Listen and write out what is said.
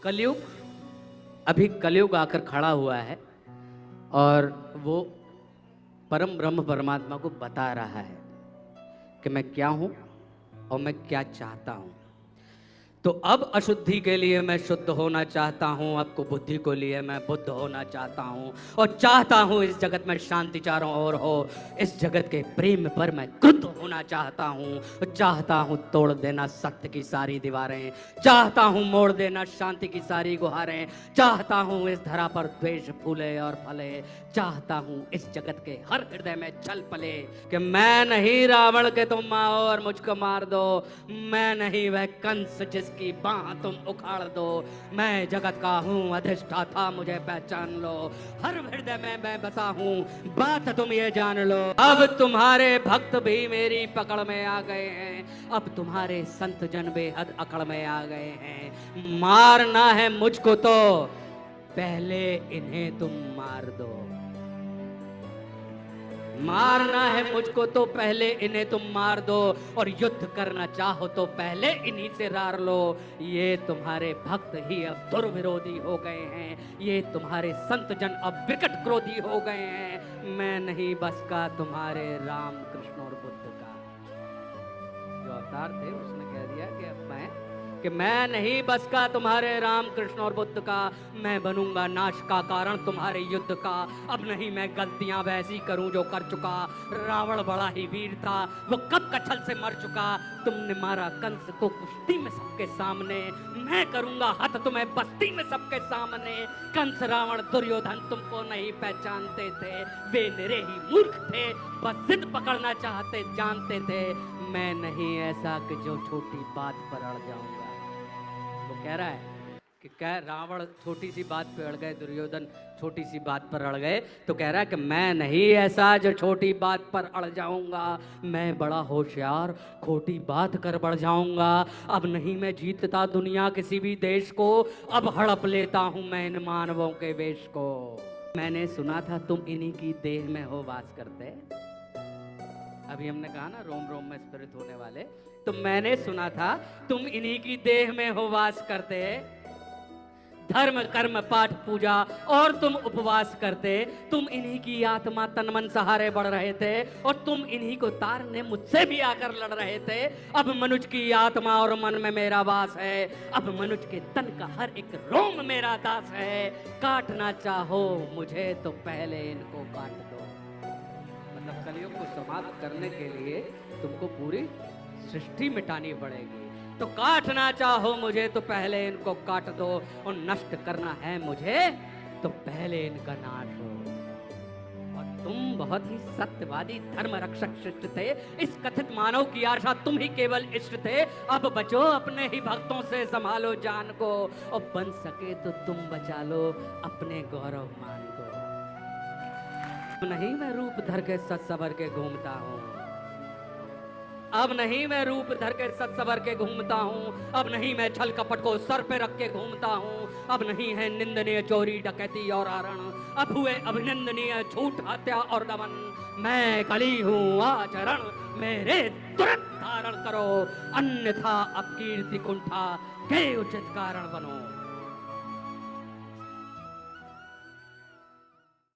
कलयुग, अभी कलयुग आकर खड़ा हुआ है और वो परम ब्रह्म परमात्मा को बता रहा है कि मैं क्या हूं और मैं क्या चाहता हूं। तो अब अशुद्धि के लिए मैं शुद्ध होना चाहता हूं, अब को बुद्धि को लिए मैं बुद्ध होना चाहता हूं और चाहता हूं इस जगत में शांति चारों ओर हो। इस जगत के प्रेम पर मैं क्रुद्ध होना चाहता हूं, चाहता हूं तोड़ देना सत्य की सारी दीवारें, चाहता हूं मोड़ देना शांति की सारी गुहारें, चाहता हूं इस धरा पर द्वेष फूले और फले, चाहता हूं इस जगत के हर हृदय में छल पले कि मैं नहीं रावण के तुम आओ और मुझको मार दो, मैं नहीं वह कंस जिसकी बाह तुम उखाड़ दो, मैं जगत का हूं अधिष्ठाता मुझे पहचान लो, हर हृदय में मैं बसा हूं बात तुम ये जान लो। अब तुम्हारे भक्त भी मेरी पकड़ में आ गए हैं, अब तुम्हारे संत जन बेहद अकड़ में आ गए हैं। मारना है मुझको तो पहले इन्हें तुम मार दो, मारना है मुझको तो पहले इन्हें तुम मार दो, और युद्ध करना चाहो तो पहले इन्हीं से रार लो। ये तुम्हारे भक्त ही अब दुर्विरोधी हो गए हैं, ये तुम्हारे संत जन अब विकट क्रोधी हो गए हैं। मैं नहीं बस का तुम्हारे राम कृष्ण और बुद्ध का। जो अवतार थे उसने कह दिया कि अब मैं नहीं बस का तुम्हारे राम कृष्ण और बुद्ध का, मैं बनूंगा नाश का कारण तुम्हारे युद्ध का। अब नहीं मैं गलतियां वैसी करूं जो कर चुका, रावण बड़ा ही वीर था वो कब कछल से मर चुका। तुमने मारा कंस को कुश्ती में सबके सामने, मैं करूंगा हत तुम्हें बस्ती में सबके सामने। कंस रावण दुर्योधन तुमको नहीं पहचानते थे, वे निरे ही मूर्ख थे, बस जिद पकड़ना चाहते जानते थे। मैं नहीं ऐसा कि जो छोटी बात पर अड़ जाऊंगा। वो कह रहा है कि क्या रावण छोटी सी बात पे अड़ गए, दुर्योधन छोटी सी बात पर अड़ गए, तो कह रहा है कि मैं नहीं ऐसा जो छोटी बात पर अड़ जाऊंगा, मैं बड़ा होशियार खोटी बात कर बढ़ जाऊंगा। अब नहीं मैं जीतता दुनिया किसी भी देश को, अब हड़प लेता हूं मैं इन मानवों के वेश को। मैंने सुना था तुम इन्हीं की देह में हो वास करते, अभी हमने कहा ना रोम रोम में स्पिरिट होने वाले, तो मैंने सुना था तुम इन्हीं की देह में हो वास करते, धर्म कर्म पाठ पूजा और तुम उपवास करते, तुम इन्हीं की आत्मा तन मन सहारे बढ़ रहे थे और तुम इन्हीं को तारने मुझसे भी आकर लड़ रहे थे। अब मनुष्य की आत्मा और मन में मेरा वास है, अब मनुष्य के तन का हर एक रोम मेरा दास है। काटना चाहो मुझे तो पहले इनको काट दो। मतलब कलयुग को समाप्त करने के लिए तुमको पूरी सृष्टि मिटानी पड़ेगी, तो काटना चाहो मुझे तो पहले इनको काट दो, और नष्ट करना है मुझे तो पहले इनका नाश हो। और तुम बहुत ही सत्यवादी धर्म रक्षक शिष्ट थे, इस कथित मानव की आशा तुम ही केवल इष्ट थे। अब बचो अपने ही भक्तों से, संभालो जान को, और बन सके तो तुम बचा लो अपने गौरव मान को। नहीं मैं रूप धर के सच सवर के घूमता हूं, अब नहीं मैं रूप धर के सच सवर के घूमता हूं, अब नहीं मैं छल कपट को सर पे रख के घूमता हूं, अब नहीं है निंदनीय चोरी डकैती और हरण, अब हुए अभिनंदनीय झूठ हत्या और दमन। मैं कली हूं आचरण मेरे तुरंत धारण करो, अन्यथा अपकीर्ति कुंठा के उचित कारण बनो।